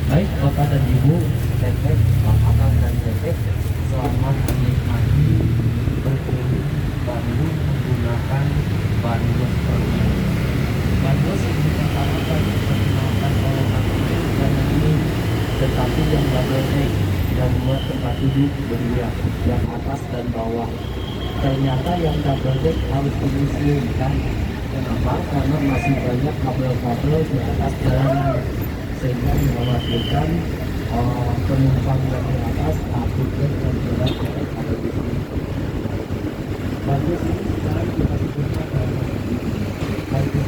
Baik Bapak dan Ibu, Teteh, Bapak dan Teteh, selamat menikmati berkeliling Bandung menggunakan Bandbus Terminal. Bandbus ini pertama diperkenalkan oleh Kapten dan ini, tetapi yang double deck dan buat tempat duduk berdua, yang atas dan bawah. Ternyata yang double deck harus dimuseumkan. Kenapa? Karena masih banyak kabel-kabel di atas jalanan, sehingga mengkhawatirkan penumpang yang di atas takutnya dan berat ada di sini. Bagus ini sekarang kita sebutkan dalam bagus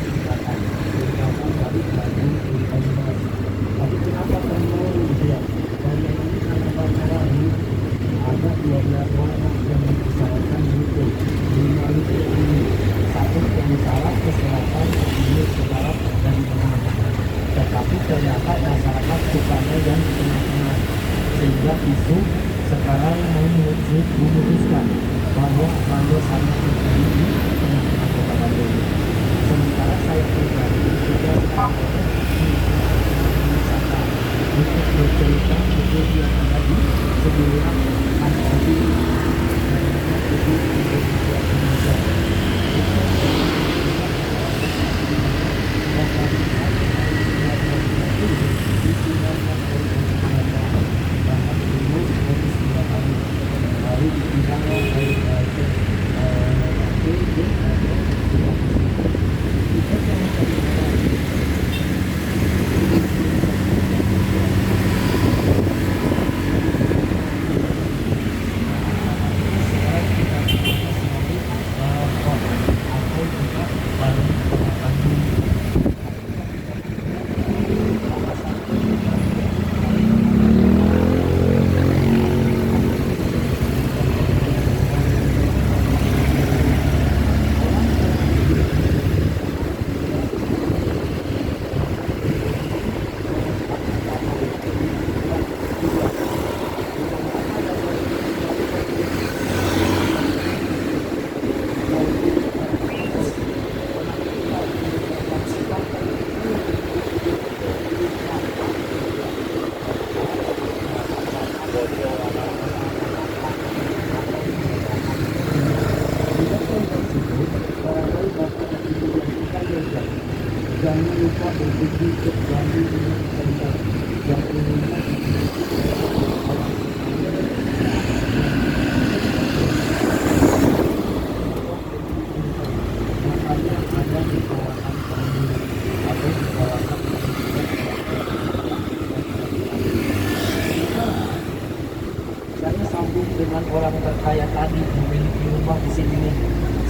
dikatakan terutama dari Bandung di Banyumas. Tapi kenapa terlalu gitu ya? Karena ini karena bandara ini ada 12 orang yang membicarakan itu 5 itu ini satu yang salah ke selatan, ini ke barat dan tengah. Tetapi ternyata masyarakat sukanya yang di tengah-tengah, sehingga isu sekarang memutuskan bahwa Bandung hanya terjadi di tengah-tengah kota Bandung. Sementara saya pribadi juga wisata untuk bercerita betul yang ada di sebelah antara di Indonesia Indonesia. Jangan lupa berkunjung ke Bandung Center yang umumnya makanya ada di kawasan Bandung atau di kawasan saya sambung dengan orang terkaya tadi memiliki rumah di sini nih,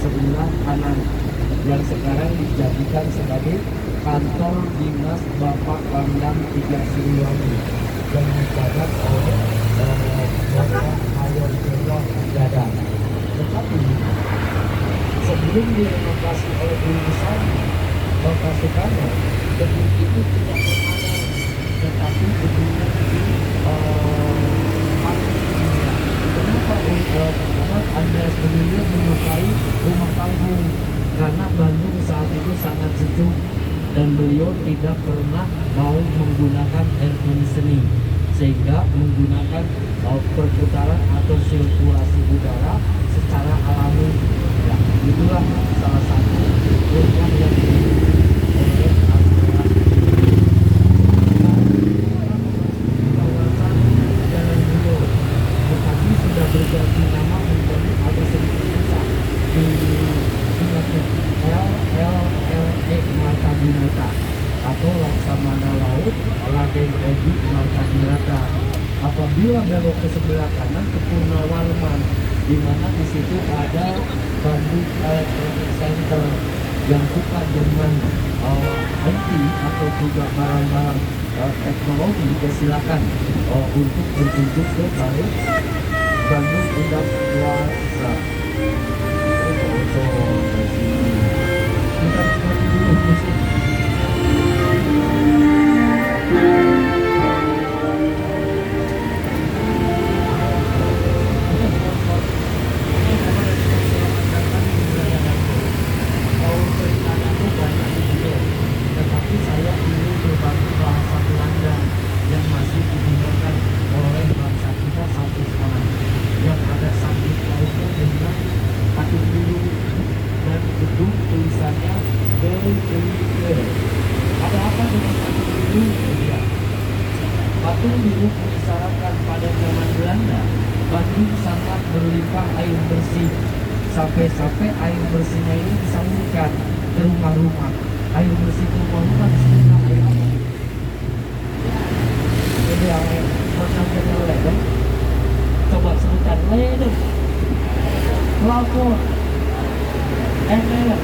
sebelah kanan, yang sekarang dijadikan sebagai kantor dinas Bapak Pangdam 3 Siliwangi yang dijabat oleh Bapak Mayor Jenderal Dadang. Tetapi sebelum direnovasi oleh Guru Besar Bapak Soekarno, gedung itu tidak berada, tetapi gedungnya di kenapa Andreas Benilio menyukai rumah panggung? Karena Bandung saat itu sangat sejuk dan beliau tidak pernah mau menggunakan air conditioning, sehingga menggunakan perputaran atau sirkulasi udara secara alami. Ya, itulah salah satu rumah yang oleh kawasan Jalan Budo, tetapi sudah berganti nama menjadi agak sedikit susah di LLE Martabinata atau Laksamana Laut Raden Edi Martabinata. Apabila belok ke sebelah kanan ke Purnawalman, di mana di situ ada Bandung Electronic Center yang suka dengan IT atau juga barang-barang teknologi, silakan untuk berkunjung ke Bandung Industrial Plaza. Kita nikmati dulu musik. Tetapi saya ingin berbagi bahasa Belanda Batu dulu mengisyaratkan pada zaman Belanda, Bandung sangat berlimpah air bersih. Sampai-sampai air bersihnya ini disalurkan ke rumah-rumah. Air bersih ke rumah-rumah disebutkan air apa? Jadi yang pernah ledeng, coba sebutkan ledeng, pelapor, ember,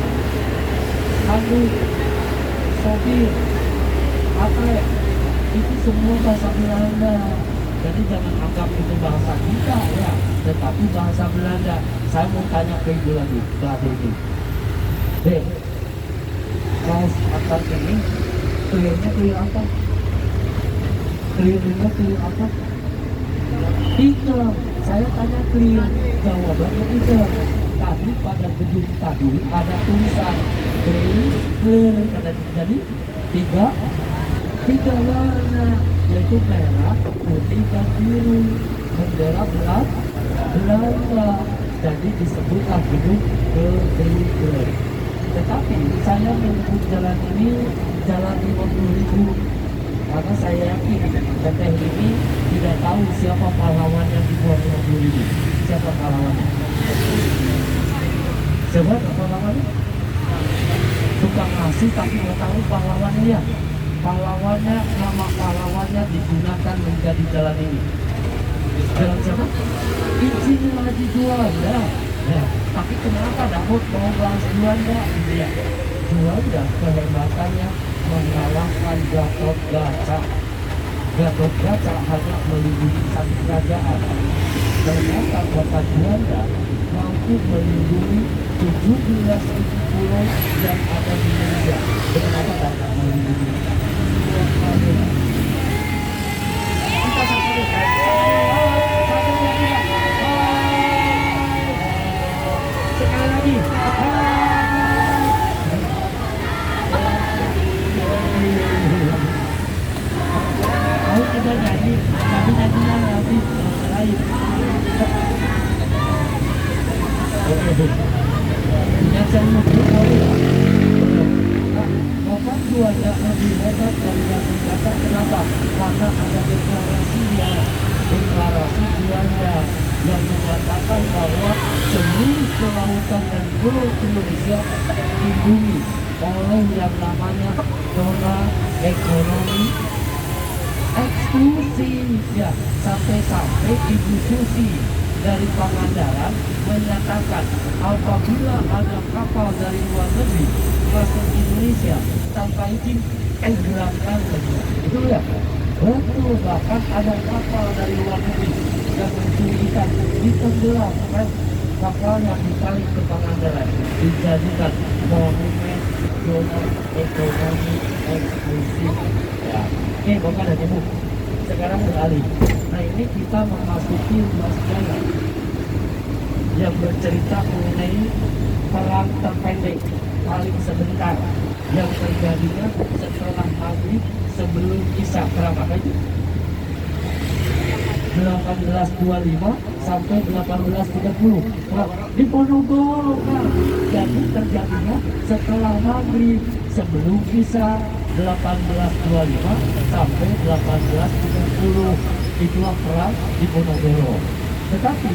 handuk, sopir, atlet. Itu semua bahasa Belanda. Jadi jangan anggap itu bahasa kita ya, tetapi bahasa Belanda. Saya mau tanya ke ibu lagi, ke ini. Dek, kaos atas ini clearnya clear apa? Clearnya clear apa? Hitam. Saya tanya clear, jawabannya hitam. Tadi pada gedung tadi ada tulisan clear, jadi tiga warna, yaitu merah, putih, dan biru. Bendera Belanda, jadi disebutlah gedung clear. Tetapi saya menyebut jalan ini jalan 50.000 karena saya yakin teteh ini tidak tahu siapa pahlawan yang dibuat 50.000. Siapa pahlawannya? Siapa pahlawannya? Suka ngasih tapi nggak tahu pahlawannya ya. Pahlawannya, nama pahlawannya digunakan menjadi jalan ini. Jalan siapa? Insinyur Haji Juanda. Ya, tapi kenapa Daud mau bahas Juanda? Ya, Juanda kehebatannya mengalahkan Gatot-Kaca. Gatot-Kaca hanya melindungi satu kerajaan. Ternyata Bapak Juanda mampu melindungi 17.000 pulau yang ada di Indonesia. Kenapa Bapak melindungi? Kita sekali lagi. Mau kita nyanyi, tapi nyanyinya nanti lain. Yang saya maksud Bapak Juanda lebih hebat dari Gatot-Kaca. Kenapa? Karena ada deklarasi Juanda yang mengatakan bahwa seluruh kelautan dan pulau Indonesia dilindungi oleh yang namanya zona ekonomi eksklusif ya. Sampai-sampai Ibu Susi dari Pangandaran menyatakan apabila ada kapal dari luar negeri masuk Indonesia tanpa izin tenggelamkan saja. Itu ya, betul. Bahkan ada kapal dari luar negeri yang mencuri ikan ditenggelamkan, kapal yang ditarik ke Pangandaran dijadikan monumen zona ekonomi eksklusif ya. Oke, Bapak dan Ibu, sekarang beralih. Nah, ini kita memasuki ruas jalan yang bercerita mengenai perang terpendek paling sebentar yang terjadinya setelah maghrib sebelum isya. Perang apa itu? 1825 sampai 1830 di Ponorogo kan. Jadi terjadinya setelah maghrib sebelum isya 1825 sampai 1830. Itulah perang di Ponorogo. Tetapi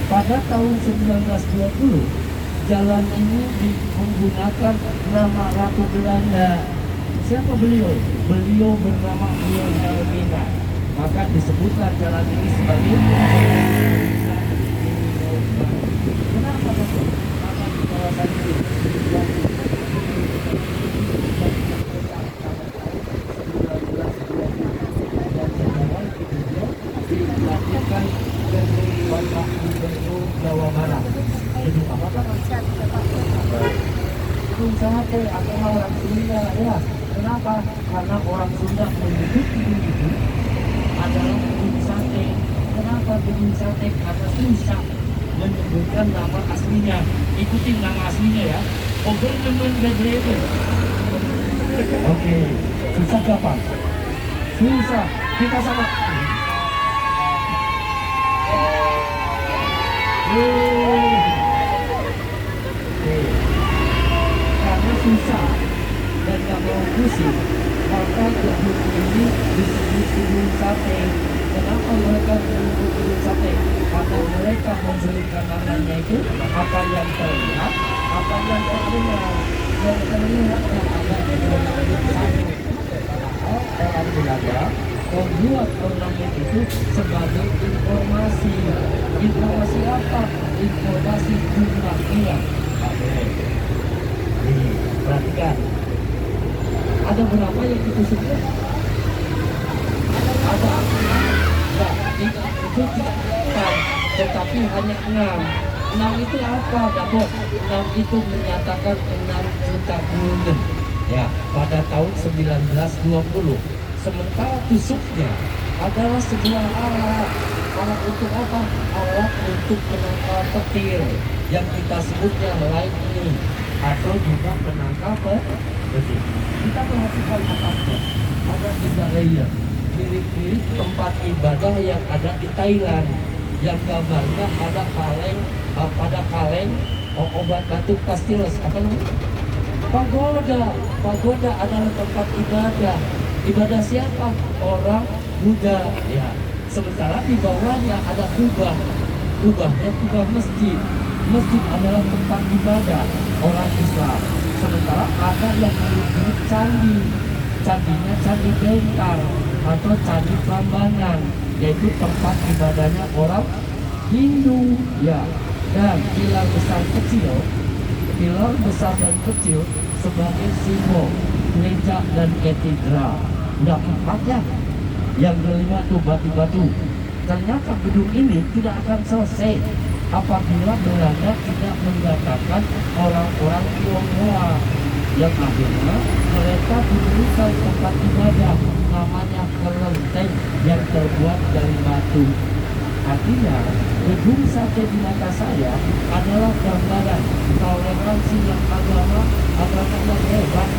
pada tahun 1920 jalan ini menggunakan nama Ratu Belanda. Siapa beliau? Beliau bernama Wilhelmina. Maka disebutlah jalan ini sebagai kenapa betul? Karena di kawasan ini dilakukan dari Bapak Gubernur Jawa Barat. Gedung apa Pak? Gedung Sate atau orang Sunda ya. Kenapa? Karena orang Sunda menyebut gedung itu adalah gedung sate. Kenapa gedung sate? Karena susah menyebutkan nama aslinya. Ikutin nama aslinya ya. Overnemen Bedreben. Oke, susah gampang. Susah. Kita sama. Karena susah dan gak mau pusing, maka gedung ini disebut gedung sate. Kenapa mereka disebut gedung sate? Karena mereka memberikan namanya itu apa yang terlihat, apa yang terdengar. Yang terlihat yang ada di dalam gedung sate. Orang Belanda membuat ornamen itu sebagai informasi. Informasi apa? Informasi jumlah uang. Nih, perhatikan. Ada berapa yang itu sebut? Ada 6. Nah, itu tidak kelihatan, tetapi hanya 6. 6 itu apa, Dapur? 6 itu menyatakan 6 juta gulden. Ya, pada tahun 1920. Sementara tusuknya adalah sebuah alat. Alat untuk apa? Alat untuk penangkal petir yang kita sebutnya lightning atau juga penangkal petir. Kita perhatikan atasnya, ada 3 layer, mirip-mirip tempat ibadah yang ada di Thailand, yang gambarnya ada kaleng, pada kaleng obat batuk pastilus, apa namanya? Pagoda. Pagoda adalah tempat ibadah. Ibadah siapa? Orang Buddha. Ya. Sementara di bawahnya ada kubah. Kubahnya kubah masjid. Masjid adalah tempat ibadah orang Islam. Sementara ada yang mirip candi. Candinya candi Bengkar atau candi Prambanan, yaitu tempat ibadahnya orang Hindu. Ya. Dan pilar besar dan kecil sebagai simbol gereja dan katedral. Udah 4 ya. Yang kelima tuh batu-batu. Ternyata gedung ini tidak akan selesai apabila Belanda tidak menggagalkan orang-orang Tionghoa, yang akhirnya mereka diberikan tempat ibadah namanya kelenteng yang terbuat dari batu. Artinya, gedung sate di mata saya adalah gambaran toleransi yang agama yang hebat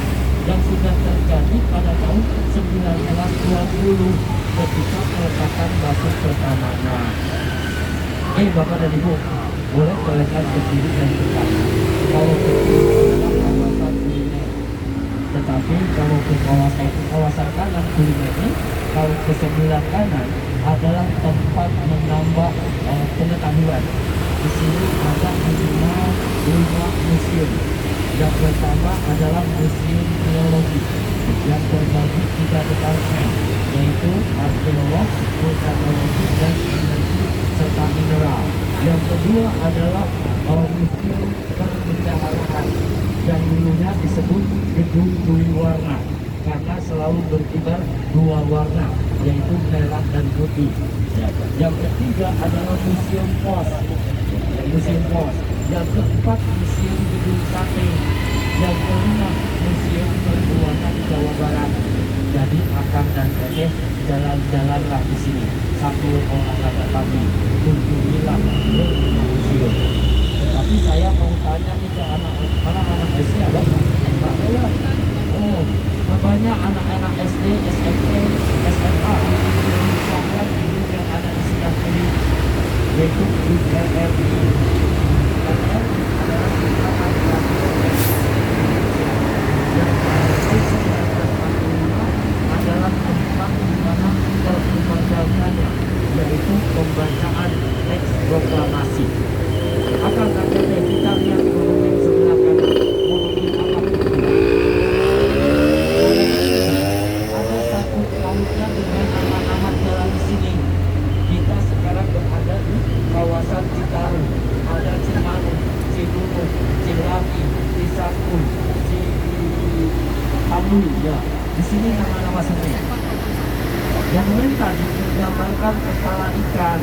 yang sudah terjadi pada tahun 1920 ketika peletakan batu pertamanya. Bapak dan Ibu, boleh toleran ke kiri dan ke kanan. Kalau ke kiri adalah kawasan kuliner, tetapi kalau ke kawasan kanan kulinernya, kalau ke sebelah kanan adalah tempat menambah pengetahuan. Di sini ada minimal 5 museum. Yang pertama adalah museum geologi yang terbagi 3 departemen, yaitu arkeolog, vulkanologi, dan energi serta mineral. Yang kedua adalah museum perbendaharaan yang dulunya disebut gedung dui warna karena selalu berkibar 2 warna, yaitu merah dan putih. Yang ketiga adalah museum pos. Yang keempat museum gedung sate. Yang kelima museum perbuatan Jawa Barat. Jadi Akang dan Teteh jalan-jalanlah di sini sambil olahraga pagi, kunjungilah museum. Tapi saya mau tanya nih ke anak-anak SD ada? Banyak anak-anak SD, SMP, SMA yang ada di sekitar ini, yaitu di RRI. Adalah tempat di mana perkembangannya, yaitu pembacaan teks proklamasi. Akan katanya kita lihat monumen sebelah kanan. Monumen apa? Ada satu pautnya dengan nama-nama jalan di sini. Kita sekarang berada di kawasan Citarum. Ada Cimanuk, Cilunuk, Cilaki, Cisakun, Ciamu, ya. Di sini nama-nama sungai. Yang lain tadi menggambarkan kepala ikan,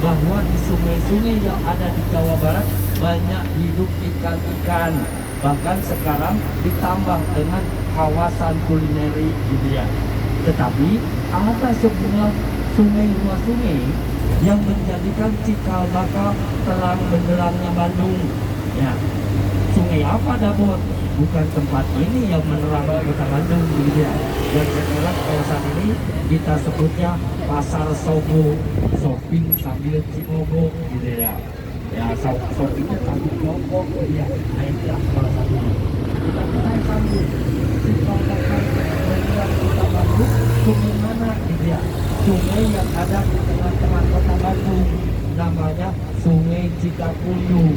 bahwa di sungai-sungai yang ada di Jawa Barat banyak hidup ikan-ikan. Bahkan sekarang ditambah dengan kawasan kulineri gitu ya. Tetapi ada sebuah ruas sungai yang menjadikan cikal bakal terang benderangnya Bandung. Ya, sungai apa Dapur? Bukan tempat ini yang menerangi kota Bandung gitu ya. Dan sekarang kawasan ini kita sebutnya Pasar Sogo, shopping sambil Cimogo gitu ya. Ya, shoppingnya sambil Joko gitu ya. Nah, itu salah satunya. Kita sambil simpang bakal benderang kota sungai yang ada di tengah-tengah kota Bandung, namanya Sungai Cikapundung,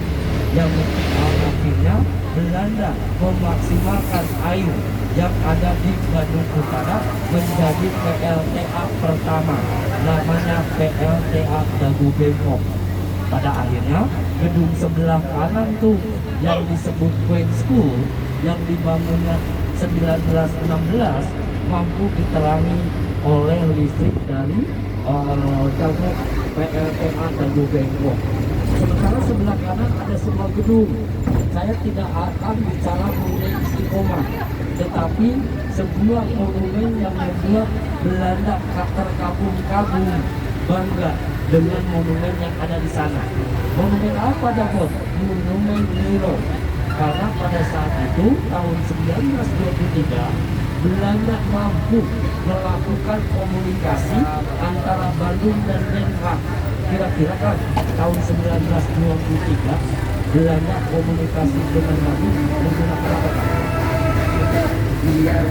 yang akhirnya Belanda memaksimalkan air yang ada di Bandung Utara menjadi PLTA pertama, namanya PLTA Dago Bengkok. Pada akhirnya gedung sebelah kanan tuh yang disebut Queen School yang dibangunnya 1916 mampu diterangi oleh listrik dari jalur PLTA Dago Bengkok. Sementara sebelah kanan ada sebuah gedung. Saya tidak akan bicara mengenai Istiqomah, tetapi sebuah monumen yang membuat Belanda terkagum-kagum bangga dengan monumen yang ada di sana. Monumen apa, Dagot? Monumen Nero. Karena pada saat itu tahun 1923 Belanda mampu melakukan komunikasi antara Bandung dan Den Haag. Kira-kira kan tahun 1923 Belanda komunikasi dengan Bandung menggunakan apa kan? Yang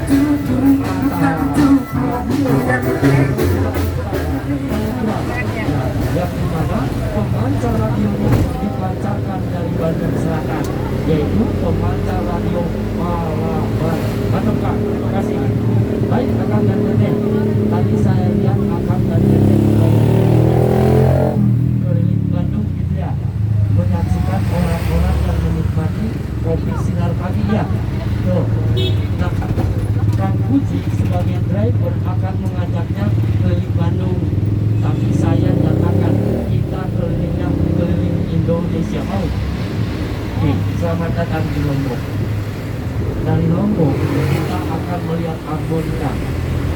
dimana pemancar radio dipancarkan dari Bandung Selatan, yaitu pemancar radio Malabar. Mantap, terima kasih. Baik, Akang dan Dede, tadi saya lihat Akang dan Dede keliling Bandung gitu ya, menyaksikan orang-orang yang menikmati kopi sinar pagi ya. Tuh, nah, Kang Puji sebagai driver akan mengajaknya keliling Bandung, tapi saya nyatakan kita kelilingnya keliling Indonesia. Mau? Oke, selamat datang di Lombok. Dari Lombok kita akan melihat Ambon kan.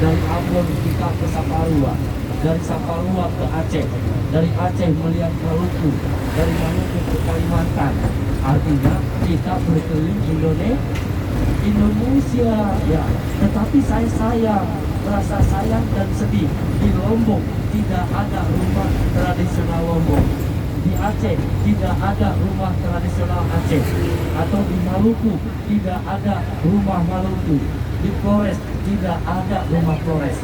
Dari Ambon kita ke Saparua, dari Saparua ke Aceh, dari Aceh melihat Maluku, dari Maluku ke Kalimantan. Artinya kita berkeliling Indonesia ya. Tetapi saya sayang, rasa sayang dan sedih, di Lombok tidak ada rumah tradisional Lombok, di Aceh tidak ada rumah tradisional Aceh, atau di Maluku tidak ada rumah Maluku, di Flores tidak ada rumah Flores.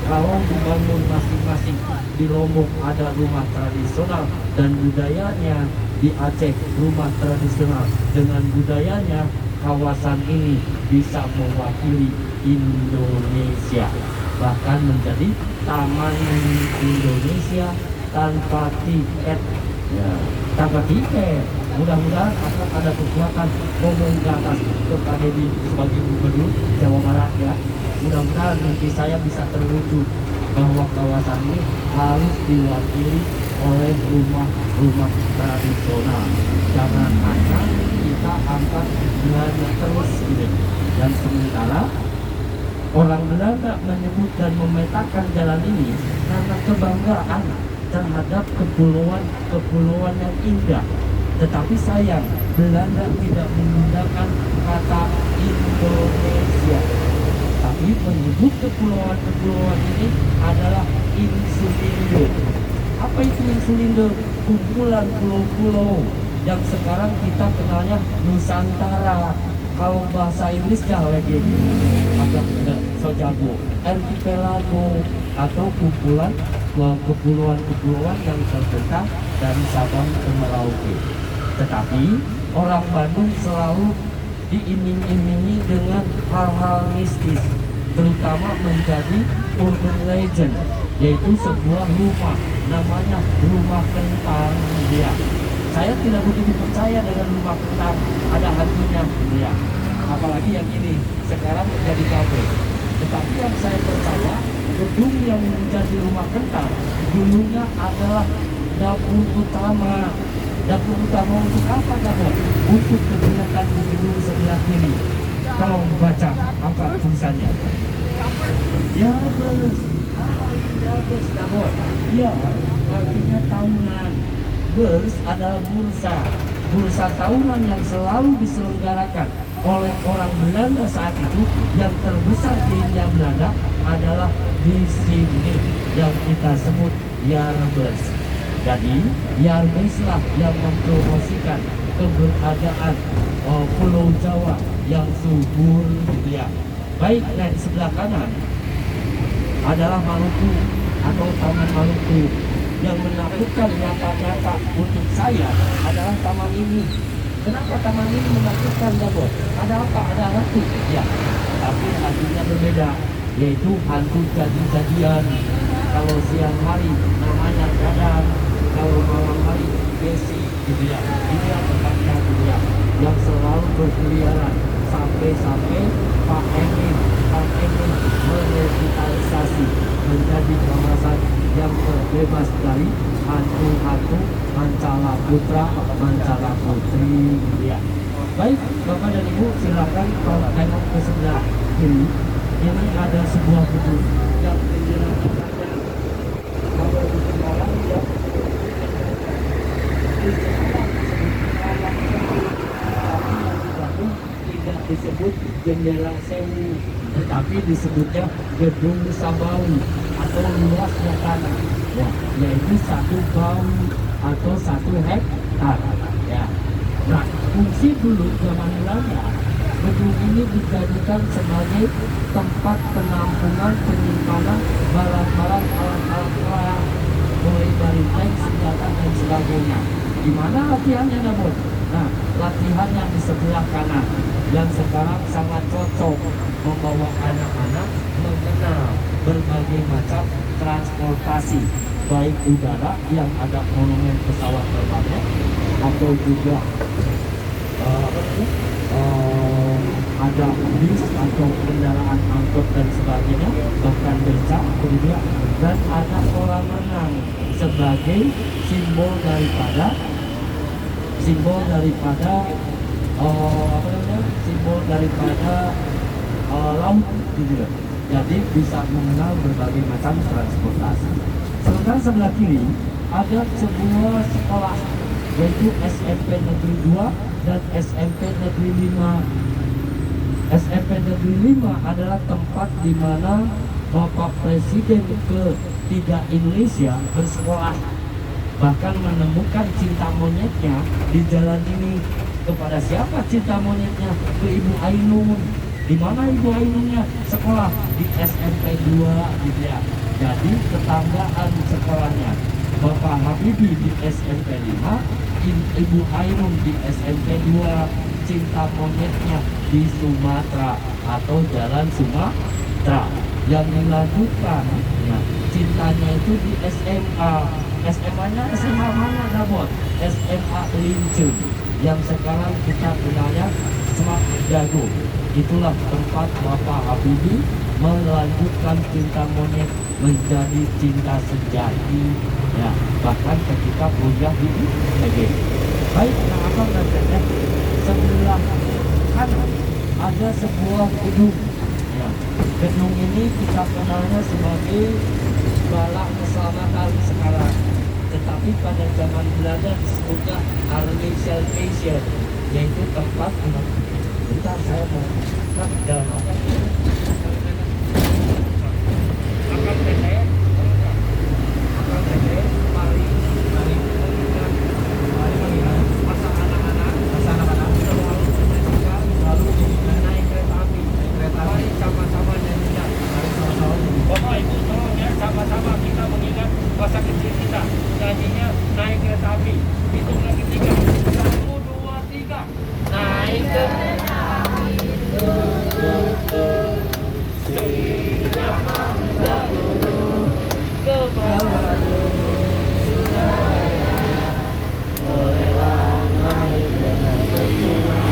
Kalau dibangun masing-masing, di Lombok ada rumah tradisional dan budayanya, di Aceh rumah tradisional dengan budayanya, kawasan ini bisa mewakili Indonesia, bahkan menjadi Taman Indonesia tanpa tiket ya, tanpa tiket. Mudah-mudahan akan ada kekuatan ngomong ke atas ke Pak Deddy sebagai Gubernur Jawa Barat ya. Mudah-mudahan nanti saya bisa terwujud bahwa kawasan ini harus diwakili oleh rumah-rumah tradisional. Jangan hanya kita angkat Belanda terus gitu. Dan sementara orang Belanda menyebut dan memetakan jalan ini karena kebanggaan terhadap kepulauan yang indah. Tetapi sayang, Belanda tidak menggunakan kata Indonesia, tapi menyebut kepulauan ini adalah Insulindo. Apa itu Insulindo? Kumpulan pulau-pulau yang sekarang kita kenalnya Nusantara. Kalau bahasa Inggrisnya lagi agak so jago, archipelago atau kumpulan kepulauan-kepulauan yang terbentang dari Sabang ke Merauke. Tetapi orang Bandung selalu diiming-imingi dengan hal-hal mistis, terutama menjadi urban legend, yaitu sebuah rumah namanya Rumah Kentang ya. Saya tidak begitu percaya dengan rumah kentang ada hantunya ya. Apalagi yang ini sekarang menjadi kafe. Tetapi yang saya percaya, gedung yang menjadi rumah kentang dulunya adalah dapur utama. Dapur utama untuk apa, Dapat? Untuk kegiatan di gedung sebelah kiri. Tolong baca apa tulisannya. Ya beres. Ya beres, Dapat. Ya, artinya tahunan. Beurs adalah bursa tahunan yang selalu diselenggarakan oleh orang Belanda saat itu. Yang terbesar di India Belanda adalah di sini yang kita sebut Jarbeurs. Jadi Jarbeurs lah yang mempromosikan keberadaan Pulau Jawa yang subur ya. Baik, dan sebelah kanan adalah Maluku atau Taman Maluku. Yang menakutkan nyata-nyata untuk saya adalah taman ini. Kenapa taman ini menakutkan, Dabot? Ada apa? Ada hantu? Ya, tapi hantunya berbeda, yaitu hantu jadi-jadian. Kalau siang hari namanya Gadang, kalau malam hari Besi, gitu ya. Ini yang tempatnya gitu ya, yang selalu berkeliaran sampai Pak Emin merevitalisasi menjadi kawasan yang terbebas dari hantu-hantu Mancala Putra, Mancala Putri, gitu ya. Baik, Bapak dan Ibu, silakan kalau tengok ke sebelah kiri. Ini ada sebuah gedung yang penjelasannya kalau di sekarang ya tidak disebut Jendela Sewu, tetapi disebutnya Gedung Sabawi atau luasnya tanah, ya, yaitu 1 bawi atau 1 hektar. Ya. Nah, fungsi dulu zaman Belanda, gedung ini dijadikan sebagai tempat penampungan penyimpanan barang-barang alat-alat perang, mulai dari tank, senjata dan sebagainya. Di mana latihannya, Nabot? Nah, latihan yang di sebelah kanan, yang sekarang sangat cocok membawa anak-anak mengenal berbagai macam transportasi, baik udara yang ada monumen pesawat terbangnya, atau juga ada bis atau kendaraan angkut dan sebagainya, bahkan becak juga, dan ada kolam renang sebagai simbol daripada laut gitu ya. Jadi bisa mengenal berbagai macam transportasi. Sementara sebelah kiri ada sebuah sekolah, yaitu SMP Negeri 2 dan SMP Negeri 5. SMP Negeri 5 adalah tempat di mana Bapak Presiden ke-3 Indonesia bersekolah, bahkan menemukan cinta monyetnya di jalan ini. Kepada siapa cinta monyetnya? Ke Ibu Ainun. Di mana Ibu Ainunnya? Sekolah di SMP 2 gitu ya. Jadi tetanggaan sekolahnya. Bapak Habibie di SMP 5, Ibu Ainun di SMP 2. Cinta monyetnya di Sumatera atau Jalan Sumatera. Yang dilanjutkan, ya, cintanya itu di SMA. SMA-nya SMA mana, Dabot? SMA Lincun, yang sekarang kita kenalnya Semak Dago. Itulah tempat Bapak Habibie melanjutkan cinta monyet menjadi cinta sejati, ya, bahkan ketika kuliah di ITB. Baik, nah abang dan teteh, sebelah kanan ada sebuah gedung, ya. Gedung ini kita kenalnya sebagai Balak Keselamatan sekarang, tetapi pada zaman Belanda disebutnya Army Salvation, yaitu tempat bentar saya mau dalam akan sama-sama kita mengingat masa kecil kita, nyanyinya naik kereta api. Hitung lagi 3, 1, 2, 3, naik kereta api. Tidak dahulu ke bawah bolehlah naik dengan berdua.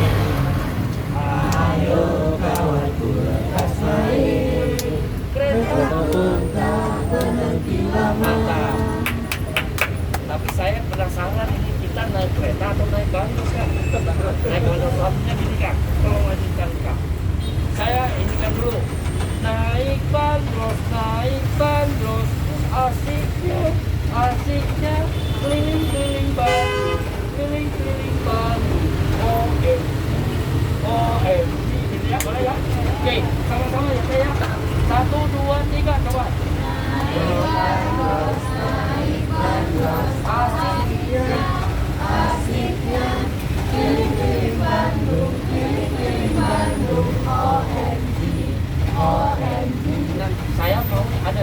Ayo kawanku lekas naik kereta pun tak berhenti lama. Tapi saya penasaran, ini kita naik kereta atau naik bandros, Kak? Naik bandros lautnya gini, Kak. Tolong lanjutkan, Kak. Saya ini kan dulu. Naik bandros, asiknya keliling-keliling Bandung, keliling-keliling Bandung. OMG, gitu ya, boleh ya? Oke, sama-sama ya, saya. 1, 2, 3, coba. Asiknya keliling-keliling Bandung, OMG. Nah, saya mau ada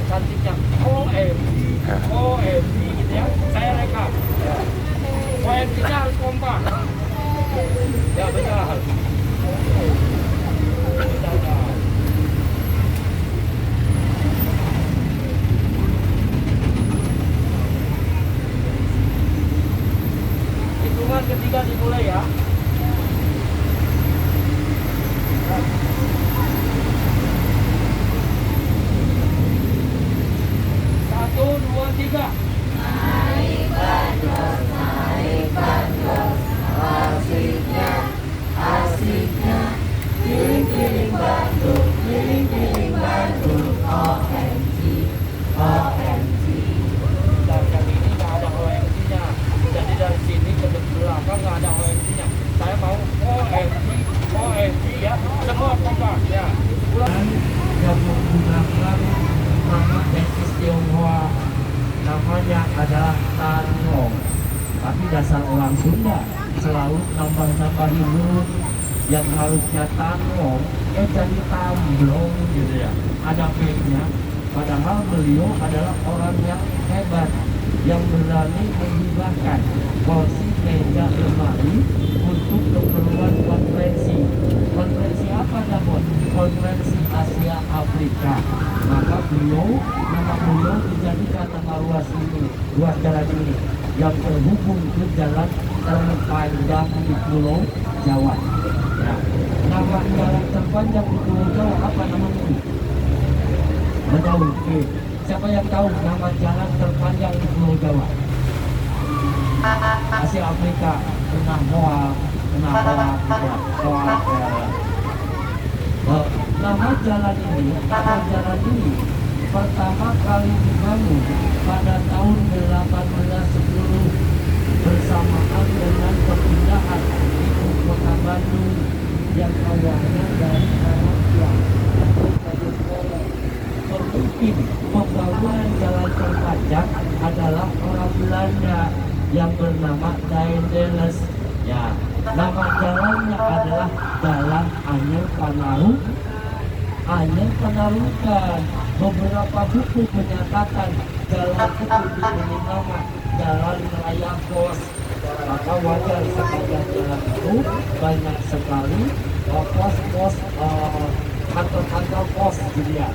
tiga. Asiknya keliling-keliling Bandung, keliling-keliling Bandung, OMG, OMG. Dan yang ini nggak ada OMG-nya. Jadi dari sini ke belakang nggak ada OMG-nya. Saya mau OMG, OMG ya. Semua kompak ya. Yang menggunakan nama etnis Tionghoa, namanya adalah Tan Long. Tapi dasar orang Sunda selalu nambah-nambahin huruf yang harusnya Tan Long jadi Tamblong gitu ya. Ada P-nya. Padahal beliau adalah orang yang hebat, yang berani menghibahkan kursi meja lemari untuk keperluan konferensi. Konferensi apa Dabon? Konferensi Asia Afrika. Maka nama beliau dijadikan nama ruas jalan ini yang terhubung ke jalan terpanjang di Pulau Jawa. Ya. Nama jalan terpanjang di Pulau Jawa apa namanya? Tahu? Oke. Siapa yang tahu nama jalan terpanjang di Pulau Jawa? Asia Afrika, Tengah Moa, nama jalan ini pertama kali dibangun pada tahun 1810 bersamaan dengan perpindahan ibu kota Bandung yang awalnya dari Malaysia. Pemimpin pembangunan jalan terpanjang adalah orang Belanda yang bernama Daendels. Ya, nama jalannya adalah Jalan Anyer Panarukan. Beberapa buku menyatakan jalan itu diberi nama Jalan Raya Pos. Maka wajar sepanjang jalan itu banyak sekali pos-pos, kantor-kantor pos gitu ya.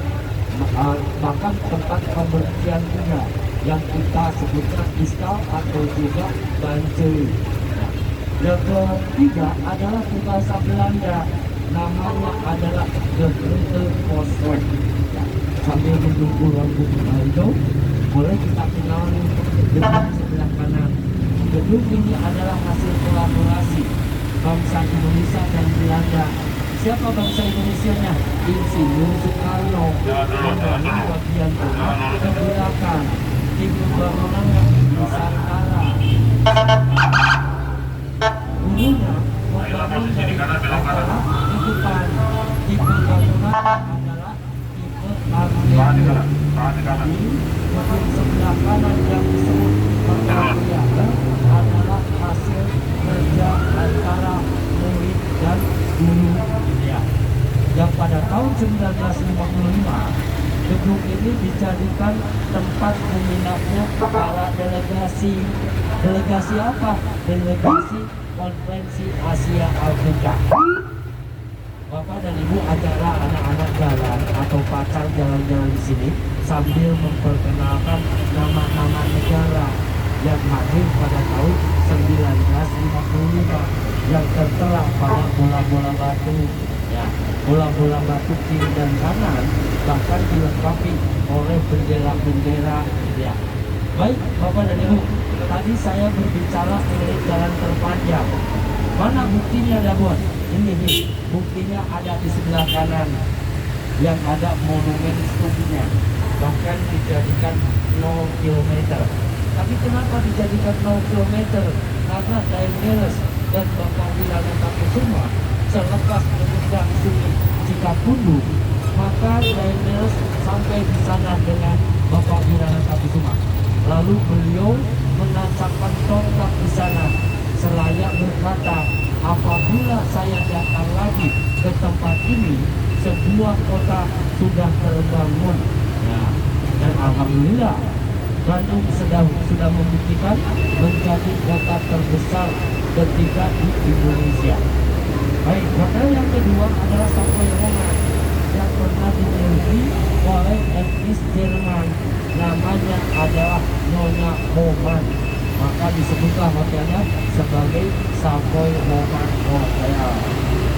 Bahkan tempat pemberhentian juga yang kita sebutnya iskal atau juga banjir. Yang ketiga adalah bahasa Belanda, namanya adalah The Little Postweg. Sambil menunggu rambut itu, boleh kita kenali gedung sebelah kanan. Gedung ini adalah hasil kolaborasi bangsa Indonesia dan Belanda. Siapa bangsa Indonesianya? Insinyur Soekarno membangun bagian tengah dan belakang di pembangunan Nusantara. Dulunya membangun dari antara di depan di pembangunan adalah tipe Armenia. Jadi gedung sebelah kanan yang disebut Perwakilan adalah hasil kerja antara murid dan guru. Yang pada tahun 1955 gedung ini dijadikan tempat menginapnya para delegasi. Delegasi apa? Delegasi Konferensi Asia Afrika. Bapak dan Ibu acara anak-anak jalan atau pacar jalan-jalan di sini sambil memperkenalkan nama-nama negara yang hadir pada tahun 1955 yang tertera pada bola-bola batu. Ya, bola-bola batu kiri dan kanan bahkan dilengkapi oleh bendera-bendera. Ya, baik Bapak dan Ibu, tadi saya berbicara mengenai jalan terpanjang. Mana buktinya Dabon? Ini buktinya ada di sebelah kanan yang ada monumen stupnya, bahkan dijadikan 0 km. Tapi kenapa dijadikan 0 km? Karena Daendels dan Bapak Wiranatakusuma selepas menyeberang sungai Cikapundung, maka Daendels sampai di sana dengan Bapak Wiranatakusuma. Lalu beliau menancapkan tongkat di sana seraya berkata, apabila saya datang lagi ke tempat ini, sebuah kota sudah terbangun. Nah, dan alhamdulillah Bandung sudah membuktikan menjadi kota terbesar ketiga di Indonesia. Baik, hotel yang kedua adalah Savoy Roman yang pernah dimiliki oleh etnis Jerman. Namanya adalah Nyonya Homan. Maka disebutlah hotelnya sebagai Savoy Roman Hotel.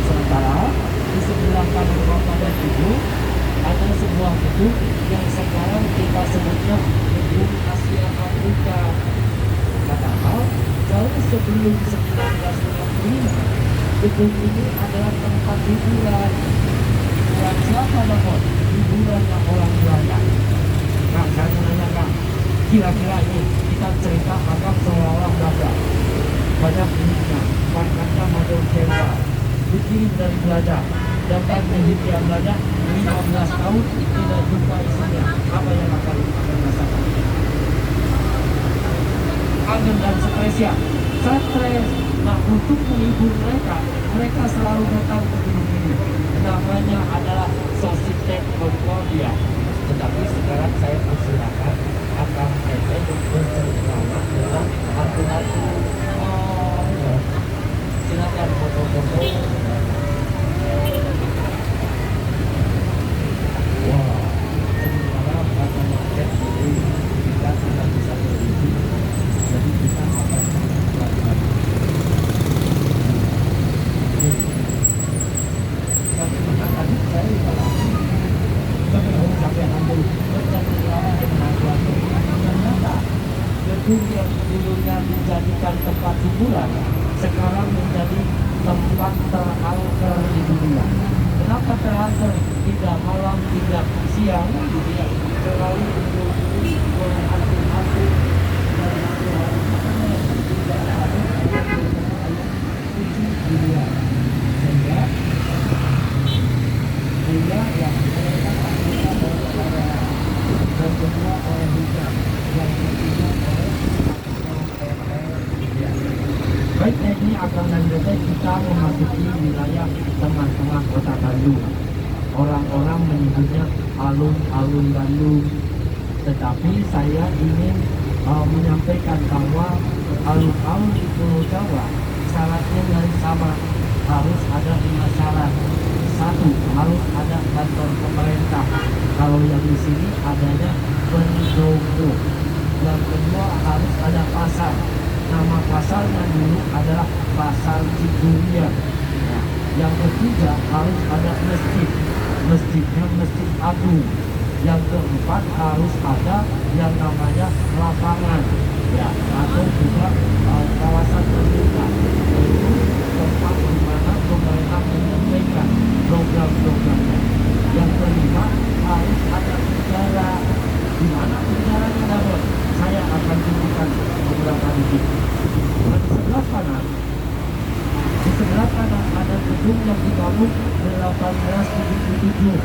Sementara di sebelah kanan Bapak dan Ibu ada sebuah gedung yang sekarang kita sebutnya Gedung Asia sebelum 1965 gedung ini adalah tempat hiburan. Buat siapa dapat hiburannya orang Belanda? Nah, saya menanyakan, kira-kira ini kita cerita agak seolah-olah Belanda. Banyak duitnya, pangkatnya Major Jenderal, dikirim dari Belanda, datang ke Hindia Belanda 15 tahun tidak jumpa isinya. Apa yang akan rasakan? Agen dan stres ya, stres. Nah, untuk menghibur mereka, mereka selalu datang ke gedung ini. Namanya adalah Societe Concordia. Tetapi sekarang saya persilakan akan Tete bercerita dengan hantu-hantu. Ya. Silakan foto-foto. Wah, sementara katanya cek jadi kita tidak bisa berhenti. Jadi kita akan melakukan. Tapi maka tadi saya salah. Tapi harus sampai ambil bercerita dengan hantu-hantu. Ternyata gedung yang dulunya dijadikan tempat hiburan sekarang menjadi tempat terangker di dunia. Kenapa terangker? Tidak malam, tidak siang, tidak terlalu oleh hantu-hantu dan hantu-hantu tidak ada tujuh dunia. Sehingga yang mereka lakukan oleh dan kedua oleh hijab, yang ketiga oleh baik, ini akan lanjutnya kita memasuki wilayah tengah-tengah kota Bandung. Orang-orang menyebutnya alun-alun Bandung. Tetapi saya ingin menyampaikan bahwa alun-alun di Pulau Jawa syaratnya yang sama. Harus ada 5 syarat. 1, harus ada kantor pemerintah. Kalau yang di sini adanya pendopo. Yang kedua, harus ada pasar. Nama pasarnya dulu adalah Pasar Ciburian. Nah, yang ketiga, harus ada masjid. Masjidnya Masjid Agung. Yang keempat, harus ada yang namanya lapangan, ya, atau juga kawasan terbuka, yaitu tempat di mana pemerintah menyampaikan program-programnya. Yang kelima, harus ada penjara. Di mana penjaranya dapat? Saya akan tunjukkan beberapa titik. Nah, di sebelah kanan ada gedung yang dibangun 1877.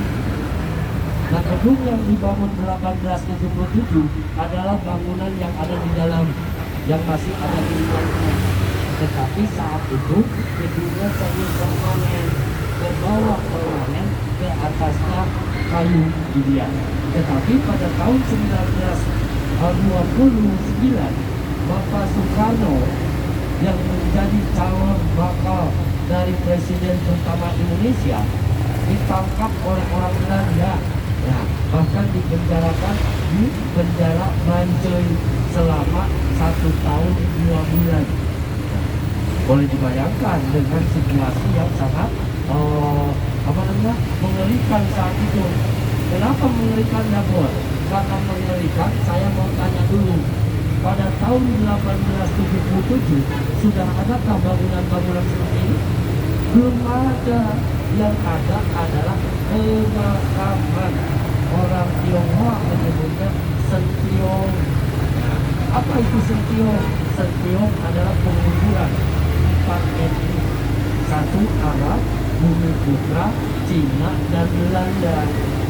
Nah, gedung yang dibangun 1877 adalah bangunan yang ada di dalam, yang masih ada di luarnya. Tetapi saat itu gedungnya semi permanen, ke bawah permanen, ke atasnya kayu ginian. Tetapi pada tahun 1929 Bapak Soekarno yang menjadi calon bakal dari presiden pertama Indonesia ditangkap oleh orang Belanda. Nah, bahkan dipenjarakan di penjara Mancoy selama 1 tahun 2 bulan. Boleh dibayangkan dengan situasi yang sangat mengerikan saat itu. Kenapa mengerikan ya, Bos? Karena mengerikan, saya mau tanya dulu. Pada tahun 1877 sudah adakah bangunan-bangunan seperti ini? Belum ada. Yang ada adalah pemakaman. Orang Tionghoa menyebutnya sentiong. Apa itu sentiong? Sentiong adalah penguburan 4 etnis. 1 Arab, Bumi Putra, Cina, dan Belanda.